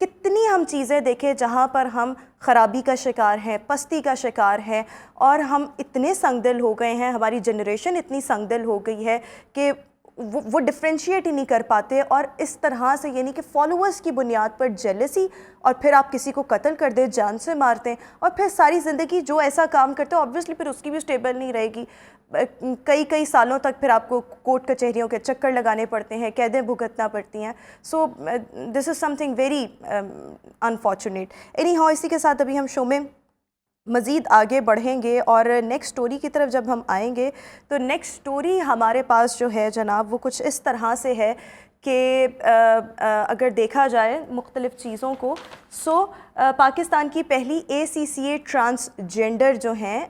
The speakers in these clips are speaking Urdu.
کتنی ہم چیزیں دیکھیں جہاں پر ہم خرابی کا شکار ہیں، پستی کا شکار ہیں، اور ہم اتنے سنگ دل ہو گئے ہیں، ہماری جنریشن اتنی سنگ دل ہو گئی ہے کہ وہ ڈفرینشیٹ ہی نہیں کر پاتے، اور اس طرح سے یعنی کہ فالوورز کی بنیاد پر جیلسی، اور پھر آپ کسی کو قتل کر دیں، جان سے مارتے ہیں، اور پھر ساری زندگی جو ایسا کام کرتے ہیں آبویسلی پھر اس کی بھی سٹیبل نہیں رہے گی، کئی سالوں تک پھر آپ کو کورٹ کچہریوں کے چکر لگانے پڑتے ہیں، قیدیں بھگتنا پڑتی ہیں. So this is something very unfortunate. Anyhow اسی کے ساتھ ابھی ہم شو میں مزید آگے بڑھیں گے، اور نیکسٹ سٹوری کی طرف جب ہم آئیں گے تو نیکسٹ سٹوری ہمارے پاس جو ہے جناب وہ کچھ اس طرح سے ہے کہ اگر دیکھا جائے مختلف چیزوں کو، سو پاکستان کی پہلی ACCA ٹرانسجینڈر جو ہیں،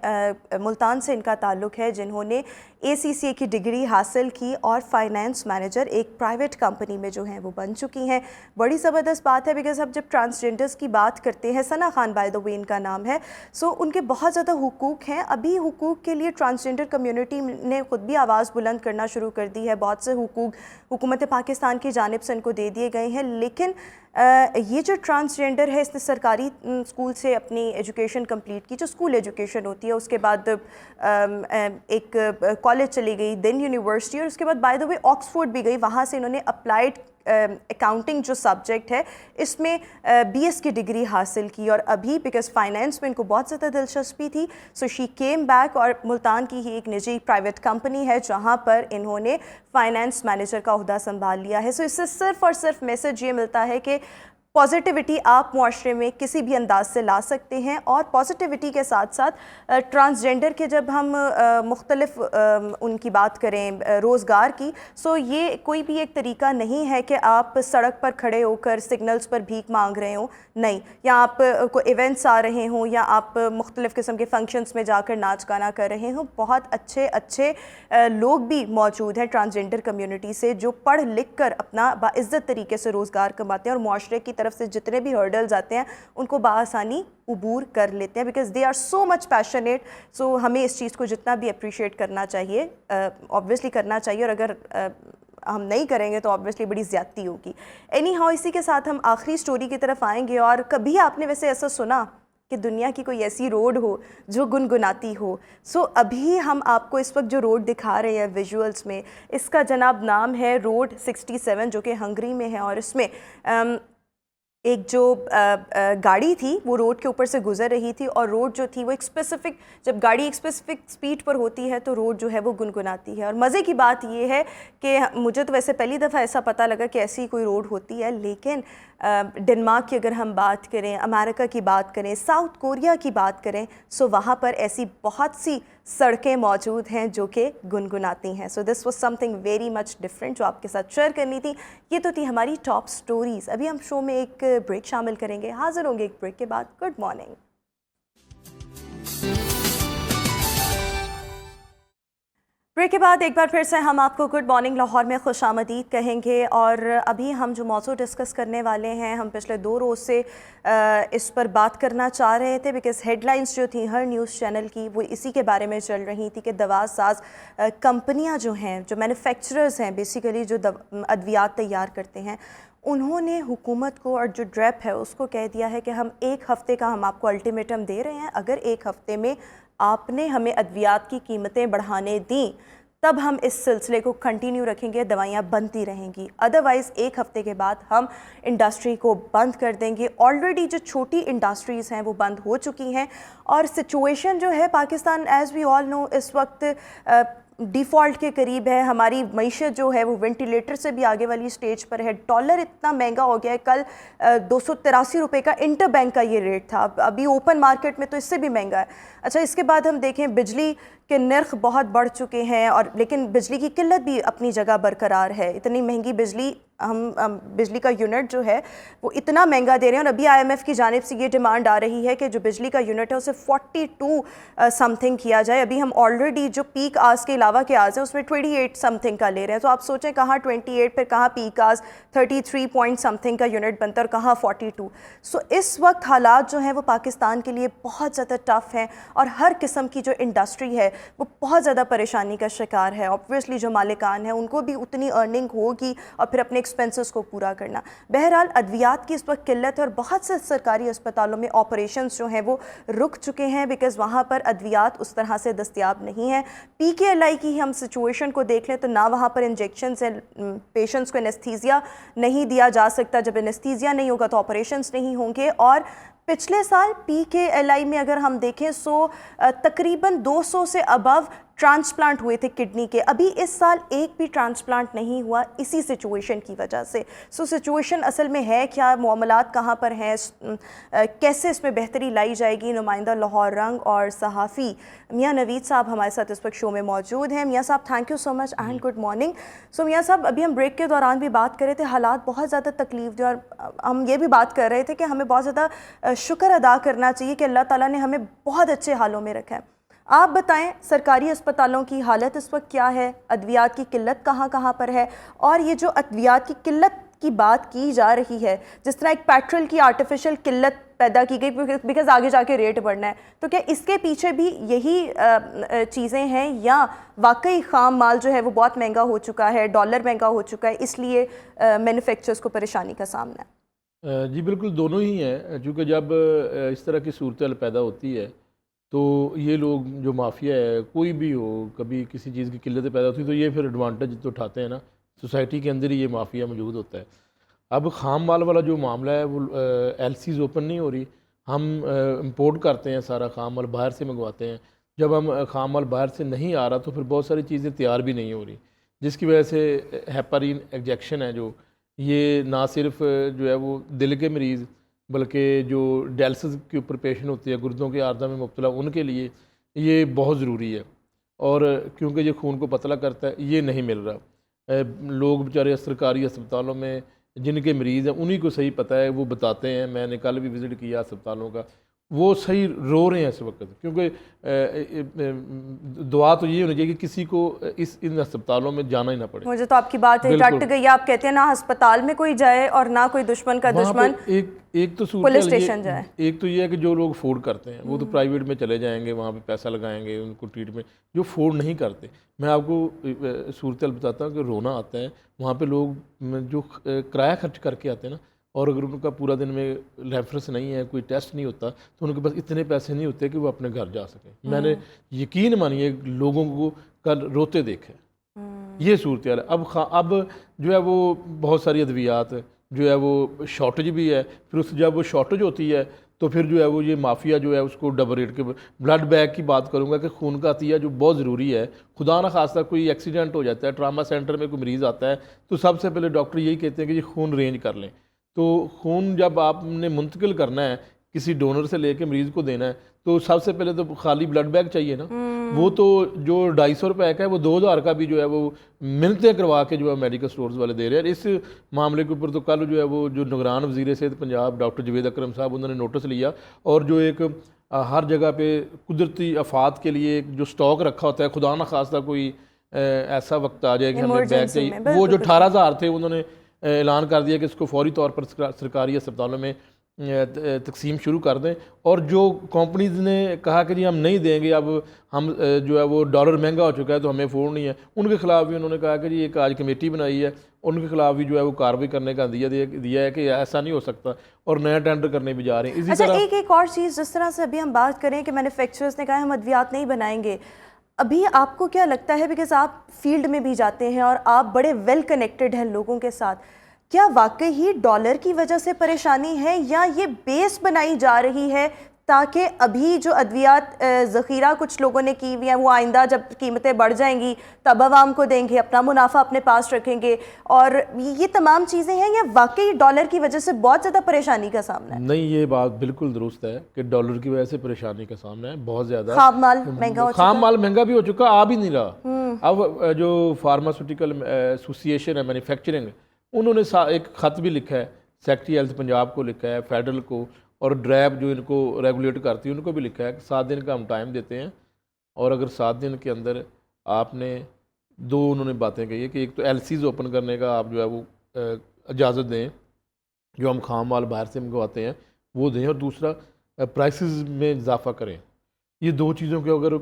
ملتان سے ان کا تعلق ہے، جنہوں نے ACCA کی ڈگری حاصل کی اور فائنانس مینیجر ایک پرائیویٹ کمپنی میں جو ہیں وہ بن چکی ہیں. بڑی زبردست بات ہے، بیکاز اب جب ٹرانسجینڈرز کی بات کرتے ہیں، ثنا خان بائی دا وے ان کا نام ہے، سو ان کے بہت زیادہ حقوق ہیں. ابھی حقوق کے لیے ٹرانسجینڈر کمیونٹی نے خود بھی آواز بلند کرنا شروع کر دی ہے. بہت سے حقوق حکومت پاکستان کی جانب سے ان کو دے دیے گئے ہیں، لیکن یہ جو ٹرانسجینڈر ہے اس نے سرکاری اسکول سے اپنی ایجوکیشن کمپلیٹ کی، جو اسکول ایجوکیشن ہوتی ہے، اس کے بعد ایک کالج چلی گئی، دین یونیورسٹی، اور اس کے بعد بائی دا وے آکسفورڈ بھی گئی. وہاں سے انہوں نے اپلائیڈ اکاؤنٹنگ جو سبجیکٹ ہے اس میں BS کی ڈگری حاصل کی، اور ابھی بیکاز فائنینس میں ان کو بہت زیادہ دلچسپی تھی، سو شی کیم بیک، اور ملتان کی ہی ایک نجی پرائیویٹ کمپنی ہے جہاں پر انہوں نے فائنینس مینیجر کا عہدہ سنبھال لیا ہے. سو اس سے صرف اور صرف میسج یہ ملتا ہے کہ پازیٹیوٹی آپ معاشرے میں کسی بھی انداز سے لا سکتے ہیں، اور پازیٹیوٹی کے ساتھ ساتھ ٹرانسجینڈر کے جب ہم مختلف ان کی بات کریں روزگار کی، سو یہ کوئی بھی ایک طریقہ نہیں ہے کہ آپ سڑک پر کھڑے ہو کر سگنلز پر بھیک مانگ رہے ہوں، نہیں، یا آپ کو ایونٹس آ رہے ہوں، یا آپ مختلف قسم کے فنکشنز میں جا کر ناچ گانا کر رہے ہوں. بہت اچھے لوگ بھی موجود ہیں ٹرانسجینڈر کمیونٹی سے جو پڑھ لکھ کر اپنا باعزت طریقے سے روزگار کماتے ہیں، اور معاشرے کی طرف سے جتنے بھی ہرڈلز آتے ہیں ان کو بآسانی عبور کر لیتے ہیں، because they are so much passionate. So ہمیں اس چیز کو جتنا بھی اپریشیٹ کرنا چاہیے، آبویسلی کرنا چاہیے، اور اگر ہم نہیں کریں گے تو آبویسلی بڑی زیادتی ہوگی. اینی ہاؤ اسی کے ساتھ ہم آخری سٹوری کی طرف آئیں گے. اور کبھی آپ نے ویسے ایسا سنا کہ دنیا کی کوئی ایسی روڈ ہو جو گنگناتی ہو؟ سو ابھی ہم آپ کو اس وقت جو روڈ دکھا رہے ہیں ویژولز میں، اس کا جناب نام ہے روڈ 67، جو کہ ہنگری میں ہے، اور اس میں ایک جو گاڑی تھی وہ روڈ کے اوپر سے گزر رہی تھی، اور روڈ جو تھی وہ ایک اسپیسیفک، جب گاڑی ایک اسپیسیفک سپیڈ پر ہوتی ہے تو روڈ جو ہے وہ گنگناتی ہے. اور مزے کی بات یہ ہے کہ مجھے تو ویسے پہلی دفعہ ایسا پتہ لگا کہ ایسی کوئی روڈ ہوتی ہے، لیکن ڈنمارک کی اگر ہم بات کریں، امریکہ کی بات کریں، ساؤتھ کوریا کی بات کریں، سو وہاں پر ایسی بہت سی سڑکیں موجود ہیں جو کہ گنگناتی ہیں. So this was something very much different جو آپ کے ساتھ شیئر کرنی تھی. یہ تو تھی ہماری ٹاپ سٹوریز. ابھی ہم شو میں ایک بریک شامل کریں گے، حاضر ہوں گے ایک بریک کے بعد. Good morning. بریک کے بعد ایک بار پھر سے ہم آپ کو گڈ مارننگ لاہور میں خوش آمدید کہیں گے. اور ابھی ہم جو موضوع ڈسکس کرنے والے ہیں، ہم پچھلے 2 روز سے اس پر بات کرنا چاہ رہے تھے، بیکاز ہیڈ لائنز جو تھیں ہر نیوز چینل کی وہ اسی کے بارے میں چل رہی تھی کہ دوا ساز کمپنیاں جو ہیں، جو مینوفیکچررز ہیں، بیسیکلی جو ادویات تیار کرتے ہیں، انہوں نے حکومت کو اور جو ڈریپ ہے اس کو کہہ دیا ہے کہ ہم 1 ہفتے کا ہم آپ کو الٹیمیٹم دے رہے ہیں، اگر 1 ہفتے میں آپ نے ہمیں ادویات کی قیمتیں بڑھانے دیں تب ہم اس سلسلے کو کنٹینیو رکھیں گے، دوائیاں بنتی رہیں گی، ادروائز 1 ہفتے کے بعد ہم انڈسٹری کو بند کر دیں گے. آلریڈی جو چھوٹی انڈسٹریز ہیں وہ بند ہو چکی ہیں، اور سچویشن جو ہے پاکستان ایز وی آل نو اس وقت ڈیفالٹ کے قریب ہے. ہماری معیشت جو ہے وہ وینٹیلیٹر سے بھی آگے والی سٹیج پر ہے. ڈالر اتنا مہنگا ہو گیا ہے، کل 283 روپے کا انٹر بینک کا یہ ریٹ تھا، ابھی اوپن مارکیٹ میں تو اس سے بھی مہنگا ہے. اچھا، اس کے بعد ہم دیکھیں بجلی کے نرخ بہت بڑھ چکے ہیں، اور لیکن بجلی کی قلت بھی اپنی جگہ برقرار ہے. اتنی مہنگی بجلی، ہم بجلی کا یونٹ جو ہے وہ اتنا مہنگا دے رہے ہیں، اور ابھی IMF کی جانب سے یہ ڈیمانڈ آ رہی ہے کہ جو بجلی کا یونٹ ہے اسے 42 سم تھنگ کیا جائے. ابھی ہم آلریڈی جو پیک آورز کے علاوہ کے آورز ہیں اس میں 28 سم تھنگ کا لے رہے ہیں. تو آپ سوچیں کہاں 28، پھر کہاں پیک آورز 33 پوائنٹ سم تھنگ کا یونٹ بنتا ہے، اور کہاں 42. سو اس وقت حالات جو ہیں وہ پاکستان کے لیے بہت زیادہ ٹف ہیں، اور ہر قسم کی جو انڈسٹری ہے وہ بہت زیادہ پریشانی کا شکار ہے. آبویسلی جو مالکان ہیں ان کو بھی اتنی ارننگ ہوگی، اور پھر اپنے ایکسپینسز کو پورا کرنا. بہرحال ادویات کی اس وقت قلت ہے اور بہت سے سرکاری اسپتالوں میں آپریشنز جو ہیں وہ رک چکے ہیں بیکاز وہاں پر ادویات اس طرح سے دستیاب نہیں ہیں. PKLI کی ہم سچویشن کو دیکھ لیں تو نہ وہاں پر انجیکشنز ہیں, پیشنٹس کو انیستھیزیا نہیں دیا جا سکتا, جب انیستھیزیا نہیں ہوگا تو آپریشنز نہیں ہوں گے. اور پچھلے سال PKLI میں اگر ہم دیکھیں سو تقریباً 200 سے ابو ٹرانسپلانٹ ہوئے تھے کڈنی کے. ابھی اس سال ایک بھی ٹرانسپلانٹ نہیں ہوا اسی سچویشن کی وجہ سے. سو سچویشن اصل میں ہے کیا, معاملات کہاں پر ہیں, کیسے اس میں بہتری لائی جائے گی؟ نمائندہ لاہور رنگ اور صحافی میاں نوید صاحب ہمارے ساتھ اس وقت شو میں موجود ہیں. میاں صاحب thank you so much and good morning. So میاں صاحب ابھی ہم بریک کے دوران بھی بات کر رہے تھے, حالات بہت زیادہ تکلیف دہ, اور ہم یہ بھی بات کر رہے تھے کہ ہمیں بہت زیادہ شکر ادا کرنا چاہیے کہ اللہ تعالیٰ نے ہمیں بہت اچھے حالوں میں رکھا ہے. آپ بتائیں سرکاری اسپتالوں کی حالت اس وقت کیا ہے, ادویات کی قلت کہاں کہاں پر ہے, اور یہ جو ادویات کی قلت کی بات کی جا رہی ہے, جس طرح ایک پیٹرول کی آرٹیفیشل قلت پیدا کی گئی بیکاز آگے جا کے ریٹ بڑھنا ہے, تو کیا اس کے پیچھے بھی یہی چیزیں ہیں یا واقعی خام مال جو ہے وہ بہت مہنگا ہو چکا ہے, ڈالر مہنگا ہو چکا ہے, اس لیے مینوفیکچررز کو پریشانی کا سامنا ہے؟ جی بالکل دونوں ہی ہیں, چونکہ جب اس طرح کی صورتحال پیدا ہوتی ہے تو یہ لوگ جو مافیا ہے کوئی بھی ہو, کبھی کسی چیز کی قلتیں پیدا ہوتی ہے تو یہ پھر ایڈوانٹیج تو اٹھاتے ہیں نا, سوسائٹی کے اندر ہی یہ مافیا موجود ہوتا ہے. اب خام مال والا جو معاملہ ہے وہ LCs اوپن نہیں ہو رہی, ہم امپورٹ کرتے ہیں سارا خام مال, باہر سے منگواتے ہیں. جب ہم خام مال باہر سے نہیں آ رہا تو پھر بہت ساری چیزیں تیار بھی نہیں ہو رہی, جس کی وجہ سے ہیپارین انجیکشن ہے جو یہ نہ صرف جو ہے وہ دل کے مریض بلکہ جو ڈیالسس کے اوپر پیشنٹ ہوتی ہے, گردوں کے عارضہ میں مبتلا, ان کے لیے یہ بہت ضروری ہے. اور کیونکہ یہ خون کو پتلا کرتا ہے, یہ نہیں مل رہا. لوگ بیچارے سرکاری اسپتالوں میں جن کے مریض ہیں انہی کو صحیح پتہ ہے, وہ بتاتے ہیں. میں نے کل بھی وزٹ کیا اسپتالوں کا, وہ صحیح رو رہے ہیں اس وقت, کیونکہ دعا تو یہ ہونی چاہیے کہ کسی کو ان اسپتالوں میں جانا ہی نہ پڑے. مجھے تو آپ کی بات رٹ گئی, آپ کہتے ہیں نہ ہسپتال میں کوئی جائے اور نہ کوئی دشمن کا دشمن ایک تو پولیس اسٹیشن جائے. ایک تو یہ ہے کہ جو لوگ افورڈ کرتے ہیں وہ تو پرائیویٹ میں چلے جائیں گے, وہاں پہ پیسہ لگائیں گے, ان کو ٹریٹمنٹ. جو افورڈ نہیں کرتے, میں آپ کو صورتحال بتاتا ہوں کہ رونا آتا ہے. وہاں پہ لوگ جو کرایہ خرچ کر کے آتے ہیں نا, اور اگر ان کا پورا دن میں ریفرنس نہیں ہے, کوئی ٹیسٹ نہیں ہوتا, تو ان کے پاس اتنے پیسے نہیں ہوتے کہ وہ اپنے گھر جا سکیں. میں نے یقین مانیے لوگوں کو کل روتے دیکھے. یہ صورتحال ہے. اب جو ہے وہ بہت ساری ادویات جو ہے وہ شارٹیج بھی ہے, پھر اس جب وہ شارٹیج ہوتی ہے تو پھر جو ہے وہ یہ مافیا جو ہے اس کو ڈبل ریٹ کے. بلڈ بینک کی بات کروں گا کہ خون کا عطیہ جو بہت ضروری ہے. خدا نہ خواستہ کوئی ایکسیڈنٹ ہو جاتا ہے, ٹراما سینٹر میں کوئی مریض آتا ہے, تو سب سے پہلے ڈاکٹر یہی کہتے ہیں کہ یہ خون رینج کر لیں. تو خون جب آپ نے منتقل کرنا ہے, کسی ڈونر سے لے کے مریض کو دینا ہے, تو سب سے پہلے تو خالی بلڈ بینک چاہیے نا. وہ تو جو 250 روپے کا ہے وہ 2000 کا بھی جو ہے وہ منتیں کروا کے جو ہے میڈیکل سٹورز والے دے رہے ہیں. اس معاملے کے اوپر تو کل جو ہے وہ جو نگران وزیر صحت پنجاب ڈاکٹر جوید اکرم صاحب, انہوں نے نوٹس لیا, اور جو ایک ہر جگہ پہ قدرتی آفات کے لیے جو سٹاک رکھا ہوتا ہے, خدا نہ خواستہ کوئی ایسا وقت آ جائے کہ ہمیں بیگ چاہیے, وہ جو 18,000 تھے انہوں نے اعلان کر دیا کہ اس کو فوری طور پر سرکاری اسپتالوں میں تقسیم شروع کر دیں. اور جو کمپنیز نے کہا کہ جی ہم نہیں دیں گے, اب ہم جو ہے وہ ڈالر مہنگا ہو چکا ہے تو ہمیں افورڈ نہیں ہے, ان کے خلاف بھی انہوں نے کہا کہ جی ایک آج کمیٹی بنائی ہے, ان کے خلاف بھی جو ہے وہ کارروائی کرنے کا دیا ہے کہ ایسا نہیں ہو سکتا, اور نیا ٹینڈر کرنے بھی جا رہے ہیں. اسی طرح ایک اور چیز, جس طرح سے ابھی ہم بات کریں کہ مینوفیکچررز نے کہا ہم ادویات نہیں بنائیں گے, ابھی آپ کو کیا لگتا ہے, بیکاز آپ فیلڈ میں بھی جاتے ہیں اور آپ بڑے ویل کنیکٹڈ ہیں لوگوں کے ساتھ, کیا واقعی ہی ڈالر کی وجہ سے پریشانی ہے یا یہ بیس بنائی جا رہی ہے تاکہ ابھی جو ادویات ذخیرہ کچھ لوگوں نے کی ہوئی ہیں وہ آئندہ جب قیمتیں بڑھ جائیں گی تب عوام کو دیں گے, اپنا منافع اپنے پاس رکھیں گے, اور یہ تمام چیزیں ہیں, یا واقعی ڈالر کی وجہ سے بہت زیادہ پریشانی کا سامنا ہے؟ نہیں, یہ بات بالکل درست ہے کہ ڈالر کی وجہ سے پریشانی کا سامنا ہے بہت زیادہ. خام مال مہنگا ہو چکا, خام مال مہنگا بھی ہو چکا, آ بھی نہیں رہا. اب جو فارماسیوٹیکل ایسوسیشن ہے مینوفیکچرنگ, انہوں نے ایک خط بھی لکھا ہے, سیکٹری ہیلتھ پنجاب کو لکھا ہے, فیڈرل کو, اور ڈریب جو ان کو ریگولیٹ کرتی ہے ان کو بھی لکھا ہے کہ 7 دن کا ہم ٹائم دیتے ہیں, اور اگر 7 دن کے اندر آپ نے انہوں نے باتیں کہی ہے کہ ایک تو LCs اوپن کرنے کا آپ جو ہے وہ اجازت دیں, جو ہم خام مال باہر سے منگواتے ہیں وہ دیں, اور دوسرا پرائسز میں اضافہ کریں. یہ 2 چیزوں کے اگر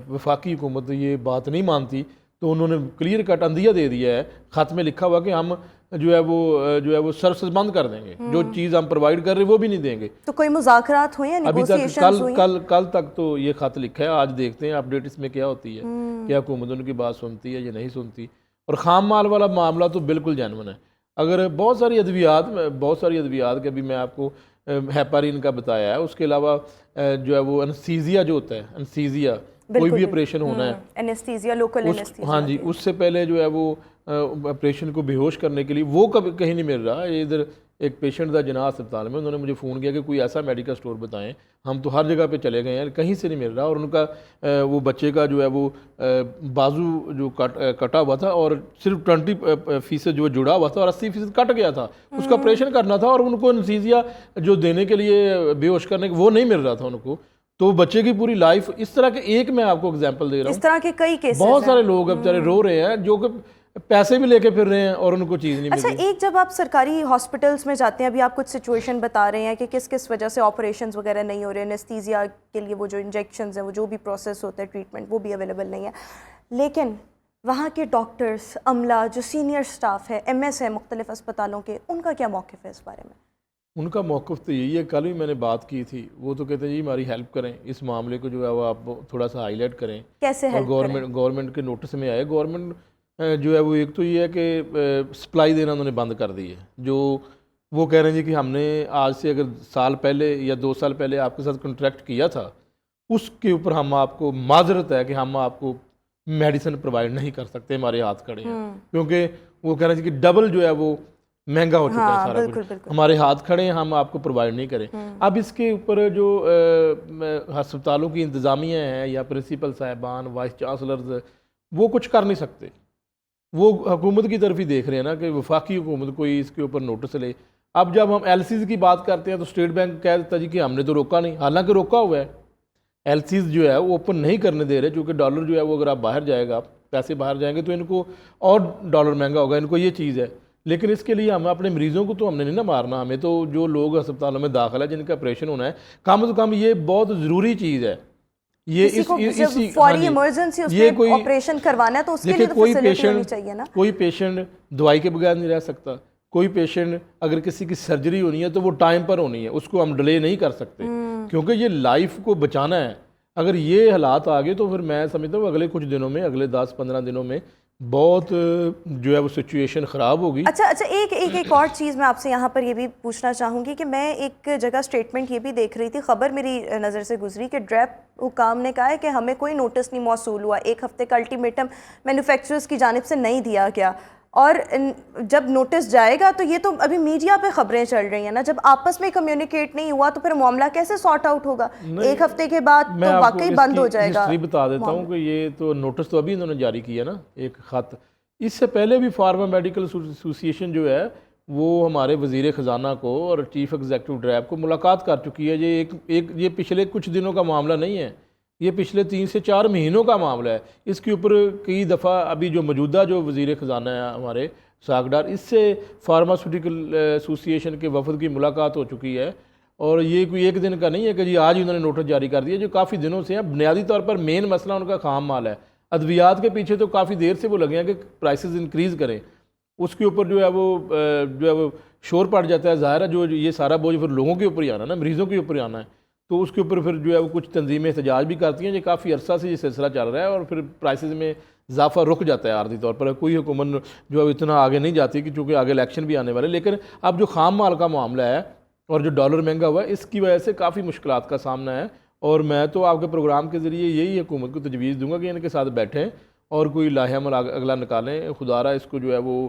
وفاقی حکومت یہ بات نہیں مانتی تو انہوں نے کلیئر کٹ اندیا دے دیا ہے، خط میں لکھا ہوا کہ ہم جو ہے وہ سروسز بند کر دیں گے، جو چیز ہم پرووائڈ کر رہے ہیں وہ بھی نہیں دیں گے. تو کوئی مذاکرات ہوئے ہیں، ابھی تک نیگوسیشنز ہوئی ہیں؟ کل تک تو یہ خط لکھا ہے، آج دیکھتے ہیں اپڈیٹ اس میں کیا ہوتی ہے، کیا حکومت ان کی بات سنتی ہے یا نہیں سنتی. اور خام مال والا معاملہ تو بالکل جینون ہے. اگر بہت ساری ادویات کے ابھی میں آپ کو ہیپارین کا بتایا ہے، اس کے علاوہ جو ہے وہ انستیزیا جو ہوتا ہے، انستیزیا کوئی بھی آپریشن ہونا ہے، انیستھیزیا، لوکل انیستھیزیا. ہاں جی، اس سے پہلے جو ہے وہ آپریشن کو بے ہوش کرنے کے لیے وہ کبھی کہیں نہیں مل رہا. یہ ادھر ایک پیشنٹ تھا جناح اسپتال میں، انہوں نے مجھے فون کیا کہ کوئی ایسا میڈیکل سٹور بتائیں، ہم تو ہر جگہ پہ چلے گئے ہیں کہیں سے نہیں مل رہا. اور ان کا وہ بچے کا جو ہے وہ بازو جو کٹا ہوا تھا اور صرف 20% جو جڑا ہوا تھا اور 80% کٹ گیا تھا، اس کا آپریشن کرنا تھا اور ان کو انستھیزیا جو دینے کے لیے بے ہوش کرنے وہ نہیں مل رہا تھا ان کو. تو بچے کی پوری لائف اس طرح کے ایک میں آپ کو اگزامپل دے رہا ہوں، اس طرح کے کئی کیسز بہت سارے لوگ اب بیچارے رو رہے ہیں جو کہ پیسے بھی لے کے پھر رہے ہیں اور ان کو چیز نہیں مل اچھا، رہی. ایک جب آپ سرکاری ہاسپٹلس میں جاتے ہیں، ابھی آپ کچھ سچویشن بتا رہے ہیں کہ کس وجہ سے آپریشنز وغیرہ نہیں ہو رہے، انیستھیزیا کے لیے وہ جو انجیکشنز ہیں، وہ جو بھی پروسیس ہوتا ہے ٹریٹمنٹ، وہ بھی اویلیبل نہیں ہے، لیکن وہاں کے ڈاکٹرز، عملہ، جو سینئر سٹاف ہے، ایم ایس ہے مختلف اسپتالوں کے، ان کا کیا موقف ہے اس بارے میں؟ ان کا موقف تو یہی ہے، کل بھی میں نے بات کی تھی، وہ تو کہتے ہیں جی ہماری ہیلپ کریں، اس معاملے کو جو ہے وہ آپ تھوڑا سا ہائی لائٹ کریں. کیسے اور ہیلپ کریں؟ گورنمنٹ کے نوٹس میں آئے، گورنمنٹ جو ہے وہ ایک تو یہ ہے کہ سپلائی دینا انہوں نے بند کر دی ہے. جو وہ کہہ رہے ہیں جی کہ ہم نے آج سے اگر سال پہلے یا 2 سال پہلے آپ کے ساتھ کنٹریکٹ کیا تھا، اس کے اوپر ہم آپ کو معذرت ہے کہ ہم آپ کو میڈیسن پرووائڈ نہیں کر سکتے، ہمارے ہاتھ کھڑے ہیں. کیونکہ وہ کہہ رہے ہیں کہ ڈبل جو ہے وہ مہنگا ہو چکا ہے سارا کچھ، ہمارے ہاتھ کھڑے ہیں، ہم آپ کو پرووائڈ نہیں کریں. اب اس کے اوپر جو ہسپتالوں کی انتظامیہ ہیں یا پرنسپل صاحبان، وائس چانسلرز، وہ کچھ کر نہیں سکتے. وہ حکومت کی طرف ہی دیکھ رہے ہیں نا کہ وفاقی حکومت کوئی اس کے اوپر نوٹس لے. اب جب ہم ایل سیز کی بات کرتے ہیں تو اسٹیٹ بینک کہہ دیتا جی کہ ہم نے تو روکا نہیں، حالانکہ روکا ہوا ہے. ایل سیز جو ہے وہ اوپن نہیں کرنے دے رہے، کیونکہ ڈالر جو ہے وہ اگر آپ باہر جائے گا، پیسے باہر جائیں گے تو ان کو اور ڈالر مہنگا ہوگا، ان کو یہ چیز ہے. لیکن اس کے لیے ہم اپنے مریضوں کو تو ہم نے نہیں نہ مارنا، ہمیں تو جو لوگ ہسپتالوں میں داخل ہے جن کا آپریشن ہونا ہے، کم از کم یہ بہت ضروری چیز ہے. یہ فوری ایمرجنسی اس میں آپریشن کروانا ہے تو اس کے لیے فیسلٹی ہونی چاہیے نا. کوئی پیشنٹ دوائی کے بغیر نہیں رہ سکتا. کوئی پیشنٹ اگر کسی کی سرجری ہونی ہے تو وہ ٹائم پر ہونی ہے، اس کو ہم ڈیلے نہیں کر سکتے، کیونکہ یہ لائف کو بچانا ہے. اگر یہ حالات آ گئے تو پھر میں سمجھتا ہوں اگلے کچھ دنوں میں، اگلے 10-15 دنوں میں بہت جو ہے وہ سچویشن خراب ہوگی. اچھا ایک اور چیز میں آپ سے یہاں پر یہ بھی پوچھنا چاہوں گی کہ میں ایک جگہ سٹیٹمنٹ یہ بھی دیکھ رہی تھی، خبر میری نظر سے گزری کہ ڈریپ حکام نے کہا ہے کہ ہمیں کوئی نوٹس نہیں موصول ہوا، 1 ہفتے کا الٹیمیٹم مینوفیکچررز کی جانب سے نہیں دیا گیا، اور جب نوٹس جائے گا تو یہ تو ابھی میڈیا پہ خبریں چل رہی ہیں نا، جب آپس میں کمیونیکیٹ نہیں ہوا تو پھر معاملہ کیسے سارٹ آؤٹ ہوگا؟ 1 ہفتے کے بعد تو واقعی بند ہو جائے گا. میں بتا دیتا ہوں کہ یہ تو نوٹس تو ابھی انہوں نے جاری کیا نا، ایک خط. اس سے پہلے بھی فارما میڈیکل ایسوسی ایشن جو ہے وہ ہمارے وزیر خزانہ کو اور چیف ایگزیکٹو ڈریپ کو ملاقات کر چکی ہے. یہ پچھلے کچھ دنوں کا معاملہ نہیں ہے، یہ پچھلے 3 سے 4 مہینوں کا معاملہ ہے. اس کے اوپر کئی دفعہ ابھی جو موجودہ جو وزیر خزانہ ہے ہمارے ساگڈار، اس سے فارماسیوٹیکل ایسوسی ایشن کے وفد کی ملاقات ہو چکی ہے. اور یہ کوئی ایک دن کا نہیں ہے کہ جی آج انہوں نے نوٹس جاری کر دیا، جو کافی دنوں سے ہیں. بنیادی طور پر مین مسئلہ ان کا خام مال ہے. ادویات کے پیچھے تو کافی دیر سے وہ لگے ہیں کہ پرائسز انکریز کریں. اس کے اوپر جو ہے وہ شور پڑ جاتا ہے. ظاہر ہے جو یہ سارا بوجھ پھر لوگوں کے اوپر ہی آنا نا، مریضوں کے اوپر ہی آنا ہے. تو اس کے اوپر پھر جو ہے وہ کچھ تنظیمیں احتجاج بھی کرتی ہیں. یہ کافی عرصہ سے یہ سلسلہ چل رہا ہے اور پھر پرائسز میں اضافہ رک جاتا ہے عارضی طور پر. کوئی حکومت جو ہے اتنا آگے نہیں جاتی کہ چونکہ آگے الیکشن بھی آنے والے. لیکن اب جو خام مال کا معاملہ ہے اور جو ڈالر مہنگا ہوا ہے، اس کی وجہ سے کافی مشکلات کا سامنا ہے. اور میں تو آپ کے پروگرام کے ذریعے یہی حکومت کو تجویز دوں گا کہ ان کے ساتھ بیٹھیں اور کوئی لاہے عمل اگلا نکالیں. خدا را اس کو جو ہے وہ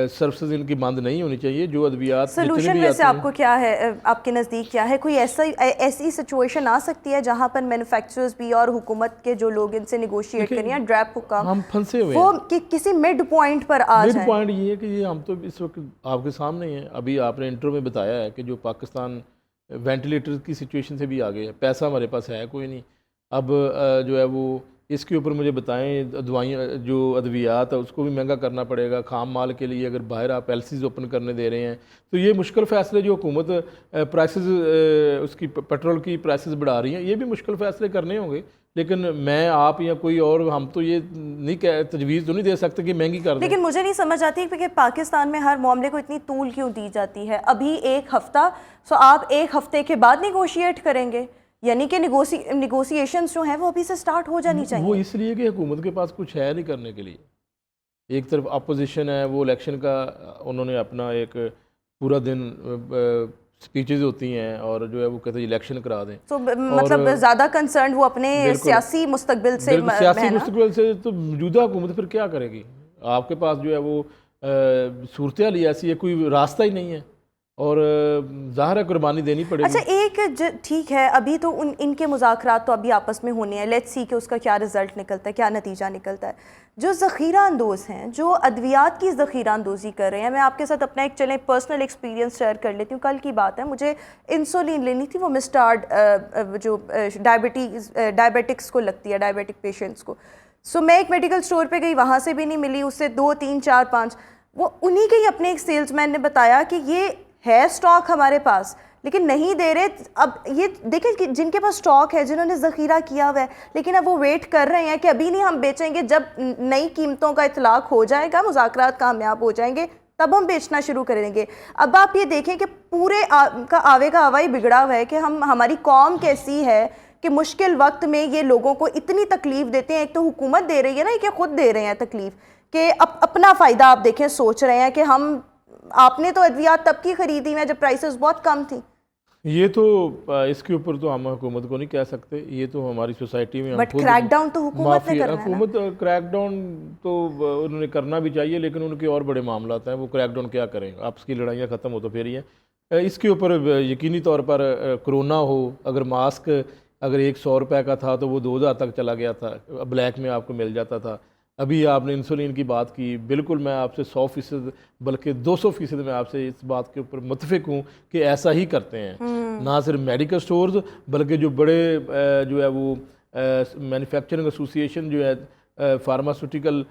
سروسز ان کی بند نہیں ہونی چاہیے. جو ادویات سلوشن میں سے آپ کو کیا ہے، آپ کے نزدیک کیا ہے؟ کوئی ایسی سچویشن آ سکتی ہے جہاں پر مینوفیکچررز بھی اور حکومت کے جو لوگ ان سے نیگوشیٹ کریں، ڈریپ حکام، ہم پھنسے ہوئے وہ کسی مڈ پوائنٹ پر آ جائیں؟ مڈ پوائنٹ یہ ہے کہ یہ ہم تو اس وقت آپ کے سامنے ہی ہیں. ابھی آپ نے انٹرو میں بتایا ہے کہ جو پاکستان وینٹیلیٹر کی سچویشن سے بھی آگے ہے. پیسہ ہمارے پاس ہے کوئی نہیں. اب جو ہے وہ اس کے اوپر مجھے بتائیں دوائیاں جو ادویات ہے اس کو بھی مہنگا کرنا پڑے گا، خام مال کے لیے اگر باہر آپ ایلسیز اوپن کرنے دے رہے ہیں تو یہ مشکل فیصلے جو حکومت پرائسز اس کی پیٹرول کی پرائسز بڑھا رہی ہیں، یہ بھی مشکل فیصلے کرنے ہوں گے، لیکن میں آپ یا کوئی اور ہم تو یہ نہیں تجویز تو نہیں دے سکتے کہ مہنگی کر دیں۔ لیکن مجھے نہیں سمجھ آتی کہ پاکستان میں ہر معاملے کو اتنی طول کیوں دی جاتی ہے؟ ابھی ایک ہفتہ، سو آپ ایک ہفتے کے بعد نیگوشیٹ کریں گے، یعنی کہ نیگوسیشنز جو ہیں وہ ابھی سے سٹارٹ ہو جانی چاہیے۔ وہ اس لیے کہ حکومت کے پاس کچھ ہے نہیں کرنے کے لیے، ایک طرف اپوزیشن ہے، وہ الیکشن کا انہوں نے اپنا ایک پورا دن سپیچز ہوتی ہیں اور جو ہے وہ کہتے ہیں الیکشن کرا دیں، تو مطلب زیادہ کنسرن وہ اپنے سیاسی مستقبل سے ہے نا؟ سیاسی مستقبل سے تو موجودہ حکومت پھر کیا کرے گی؟ آپ کے پاس جو ہے وہ صورتحال ہی ایسی ہے، کوئی راستہ ہی نہیں ہے اور ظاہر ہے قربانی دینی پڑے گی۔ اچھا ایک ٹھیک ہے، ابھی تو ان کے مذاکرات تو ابھی آپس میں ہونے ہیں، لیٹس سی کہ اس کا کیا رزلٹ نکلتا ہے، کیا نتیجہ نکلتا ہے۔ جو ذخیرہ اندوز ہیں، جو ادویات کی ذخیرہ اندوزی کر رہے ہیں، میں آپ کے ساتھ اپنا ایک چلیں پرسنل ایکسپیرینس شیئر کر لیتی ہوں۔ کل کی بات ہے، مجھے انسولین لینی تھی، وہ مسٹارڈ جو ڈائبیٹکس کو لگتی ہے، ڈائبیٹک پیشنٹس کو۔ سو میں ایک میڈیکل اسٹور پہ گئی، وہاں سے بھی نہیں ملی، اس سے 2 3 4 5 وہ انہی کے ہی اپنے ایک سیلز مین نے بتایا کہ یہ ہے سٹاک ہمارے پاس لیکن نہیں دے رہے۔ اب یہ دیکھیں کہ جن کے پاس سٹاک ہے، جنہوں نے ذخیرہ کیا ہوا ہے، لیکن اب وہ ویٹ کر رہے ہیں کہ ابھی نہیں ہم بیچیں گے، جب نئی قیمتوں کا اطلاق ہو جائے گا، مذاکرات کامیاب ہو جائیں گے، تب ہم بیچنا شروع کریں گے۔ اب آپ یہ دیکھیں کہ پورے کا آوے کا ہوا ہی بگڑا ہوا ہے کہ ہماری قوم کیسی ہے کہ مشکل وقت میں یہ لوگوں کو اتنی تکلیف دیتے ہیں۔ ایک تو حکومت دے رہی ہے نا، کہ خود دے رہے ہیں تکلیف، کہ اپنا فائدہ آپ دیکھیں سوچ رہے ہیں کہ آپ نے تو ادویات تب کی خریدی ہیں جب پرائسز بہت کم تھی۔ یہ تو اس کے اوپر تو ہم حکومت کو نہیں کہہ سکتے، یہ تو ہماری سوسائٹی میں بٹ کریک ڈاؤن تو حکومت نے کرنا ہے۔ حکومت کریک ڈاؤن تو انہوں نے کرنا بھی چاہیے، لیکن ان کے اور بڑے معاملات ہیں، وہ کریک ڈاؤن کیا کریں؟ آپس کی لڑائیاں ختم ہو تو پھر ہی ہیں۔ اس کے اوپر یقینی طور پر کرونا ہو، اگر ماسک اگر 100 روپے کا تھا تو وہ 2000 تک چلا گیا تھا، بلیک میں آپ کو مل جاتا تھا۔ ابھی آپ نے انسولین کی بات کی، بالکل میں آپ سے 100% بلکہ 200% میں آپ سے اس بات کے اوپر متفق ہوں کہ ایسا ہی کرتے ہیں، نہ صرف میڈیکل سٹورز بلکہ جو بڑے جو ہے وہ مینوفیکچرنگ ایسوسی ایشن جو ہے فارماسیوٹیکل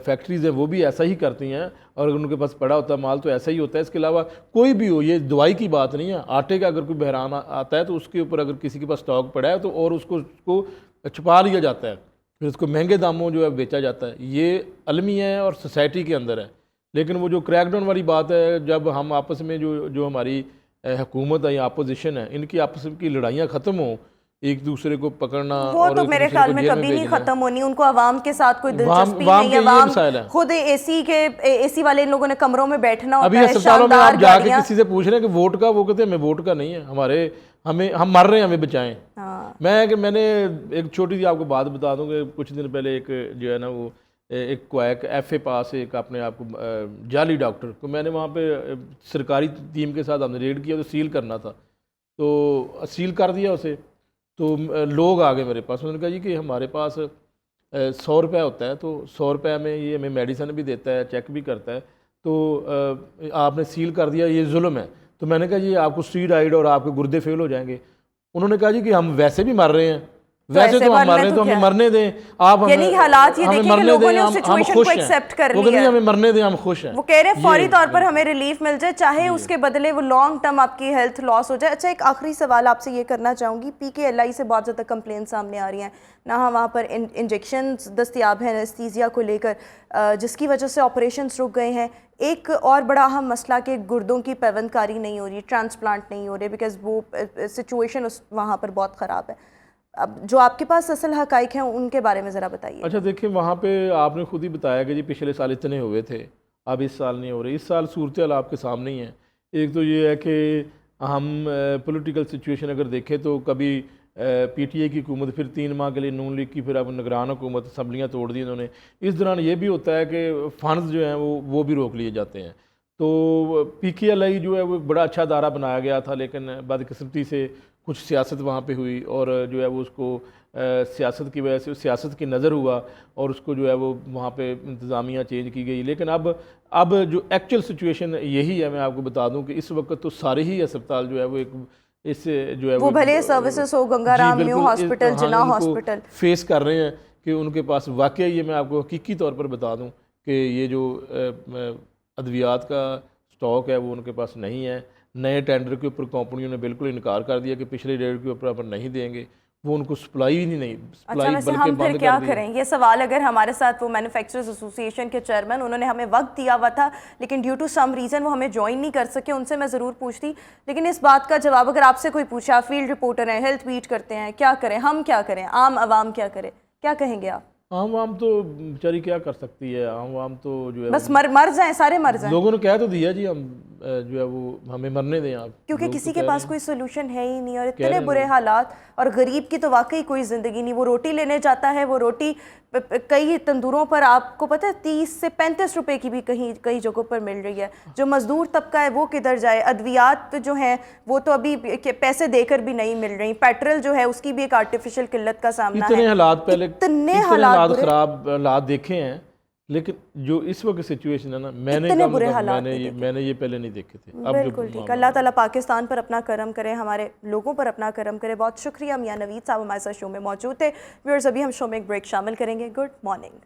فیکٹریز ہیں، وہ بھی ایسا ہی کرتی ہیں، اور اگر ان کے پاس پڑا ہوتا ہے مال تو ایسا ہی ہوتا ہے۔ اس کے علاوہ کوئی بھی ہو، یہ دوائی کی بات نہیں ہے، آٹے کا اگر کوئی بحران آتا ہے تو اس کے اوپر اگر کسی کے پاس سٹاک پڑا ہے تو اور اس کو چھپا لیا جاتا ہے، پھر اس کو مہنگے داموں جو ہے بیچا جاتا ہے۔ یہ عالمی ہے اور سوسائٹی کے اندر ہے، لیکن وہ جو کریک ڈاؤن والی بات ہے، جب ہم آپس میں جو ہماری حکومت ہے یا اپوزیشن ہے، ان کی آپس کی لڑائیاں ختم ہوں، ایک دوسرے کو پکڑنا، وہ تو میرے خیال میں کبھی نہیں ختم ہونی، ان کو عوام کے ساتھ کوئی دلچسپی نہیں ہے۔ عوام خود اے سی والے ان لوگوں نے کمروں میں بیٹھنا ہوتا ہے، ابھی اسپتالوں میں آپ جا کے کسی سے پوچھ رہے ہیں کہ ووٹ کا، وہ کہتے ہیں ہمیں ووٹ کا نہیں ہے، ہم مر رہے ہیں، ہمیں بچائیں۔ میں نے ایک چھوٹی سی آپ کو بات بتا دوں کہ کچھ دن پہلے ایک جو ہے نا وہ ایک کویک ایف اے پاس ایک اپنے آپ کو جعلی ڈاکٹر کو میں نے وہاں پہ سرکاری ٹیم کے ساتھ ہم نے ریڈ کیا، تو سیل کرنا تھا، تو سیل کر دیا اسے، تو لوگ آ گئے میرے پاس، انہوں نے کہا جی کہ ہمارے پاس 100 روپے ہوتا ہے، تو 100 روپے میں یہ ہمیں میڈیسن بھی دیتا ہے، چیک بھی کرتا ہے، تو آپ نے سیل کر دیا، یہ ظلم ہے۔ تو میں نے کہا جی آپ کو اسٹیرائڈ اور آپ کے گردے فیل ہو جائیں گے۔ انہوں نے کہا جی کہ ہم ویسے بھی مر رہے ہیں، ویسے تو ہم مر رہے ہیں تو ہمیں مرنے دیں، آپ یعنی حالات یہ دیکھیں کہ لوگوں نے اس سچویشن کو ایکسیپٹ کر لیا ہے، ہمیں مرنے دیں، ہم خوش ہیں۔ وہ کہہ رہے ہیں فوری طور پر ہمیں ریلیف مل جائے، چاہے اس کے بدلے وہ لانگ ٹرم آپ کی ہیلتھ لاس ہو جائے۔ اچھا ایک آخری سوال آپ سے یہ کرنا چاہوں گی، پی کے ایل آئی سے بہت زیادہ کمپلین سامنے آ رہی ہیں، نہ وہاں پر انجیکشنز دستیاب ہیں انیستھیزیا کو لے کر، جس کی وجہ سے آپریشنز رک گئے ہیں۔ ایک اور بڑا اہم مسئلہ کہ گردوں کی پیوند کاری نہیں ہو رہی، ٹرانسپلانٹ نہیں ہو رہے، بیکاز وہ سچویشن وہاں پر بہت خراب ہے۔ اب جو آپ کے پاس اصل حقائق ہیں ان کے بارے میں ذرا بتائیے۔ اچھا دیکھیں، وہاں پہ آپ نے خود ہی بتایا کہ جی پچھلے سال اتنے ہوئے تھے، اب اس سال نہیں ہو رہے۔ اس سال صورتحال آپ کے سامنے ہی ہے۔ ایک تو یہ ہے کہ ہم پولیٹیکل سچویشن اگر دیکھیں تو کبھی پی ٹی اے کی حکومت، پھر 3 ماہ کے لیے نون لیگ کی، پھر اب نگران حکومت، اسمبلیاں توڑ دی انہوں نے۔ اس دوران یہ بھی ہوتا ہے کہ فنڈز جو ہیں وہ بھی روک لیے جاتے ہیں۔ تو پی کے ایل آئی جو ہے وہ بڑا اچھا ادارہ بنایا گیا تھا، لیکن بدقسمتی سے کچھ سیاست وہاں پہ ہوئی، اور جو ہے وہ اس کو سیاست کی وجہ سے سیاست کی نظر ہوا، اور اس کو جو ہے وہ وہاں پہ انتظامیہ چینج کی گئی۔ لیکن اب جو ایکچوئل سچویشن یہی ہے، میں آپ کو بتا دوں کہ اس وقت تو سارے ہی اسپتال جو ہے وہ ایک اس جو ہے وہ بھلے سروسز ہو، گنگا رام نیو ہاسپٹل، جناح ہاسپٹل، فیس کر رہے ہیں کہ ان کے پاس واقعی یہ میں آپ کو حقیقی طور پر بتا دوں کہ یہ جو ادویات کا سٹاک ہے وہ ان کے پاس نہیں ہے. نئے ٹینڈر کے اوپر کمپنیوں نے بالکل انکار کر دیا کہ پچھلے ریٹ کے اوپر نہیں دیں گے, وہ ان کو سپلائی ہی نہیں اچھا ویسے ہم پھر کیا کریں؟ یہ سوال اگر ہمارے ساتھ وہ مینوفیکچررز ایسوسی ایشن کے چیئرمین, انہوں نے ہمیں وقت دیا ہوا تھا لیکن ڈیو ٹو سم ریزن وہ ہمیں جوائن نہیں کر سکے, ان سے میں ضرور پوچھتی. لیکن اس بات کا جواب اگر آپ سے کوئی پوچھا, آپ فیلڈ رپورٹر ہیں, ہیلتھ بیٹ کرتے ہیں, کیا کریں ہم, کیا کریں عام عوام کیا کرے, کیا کہیں گے آپ؟ عام عوام تو بیچاری کیا کر سکتی ہے, عام عوام تو جو ہے بس مر جائیں, سارے مر جائیں. لوگوں نے کہہ تو دیا جی ہم جو ہے وہ ہمیں مرنے دیں آپ, کیونکہ کسی کے پاس کوئی سولوشن ہے ہی نہیں, اور اتنے برے حالات, اور غریب کی تو واقعی کوئی زندگی نہیں. وہ روٹی لینے جاتا ہے, وہ روٹی کئی تندوروں پر آپ کو پتہ ہے 30 سے 35 روپے کی بھی کئی جگہوں پر مل رہی ہے. جو مزدور طبقہ ہے وہ کدھر جائے؟ ادویات جو ہیں وہ تو ابھی پیسے دے کر بھی نہیں مل رہی. پیٹرول جو ہے اس کی بھی ایک آرٹیفیشل قلت کا سامنا ہے. اتنے حالات پہلے اتنے حالات خراب حالات دیکھے ہیں, لیکن جو اس وقت سچویشن ہے نا, میں نے یہ پہلے نہیں دیکھے تھے. بالکل ٹھیک. اللہ تعالیٰ پاکستان پر اپنا کرم کرے, ہمارے لوگوں پر اپنا کرم کرے. بہت شکریہ میاں نوید صاحب ہمارے ساتھ شو میں موجود تھے. ویورز ابھی ہم شو میں ایک بریک شامل کریں گے. Good morning.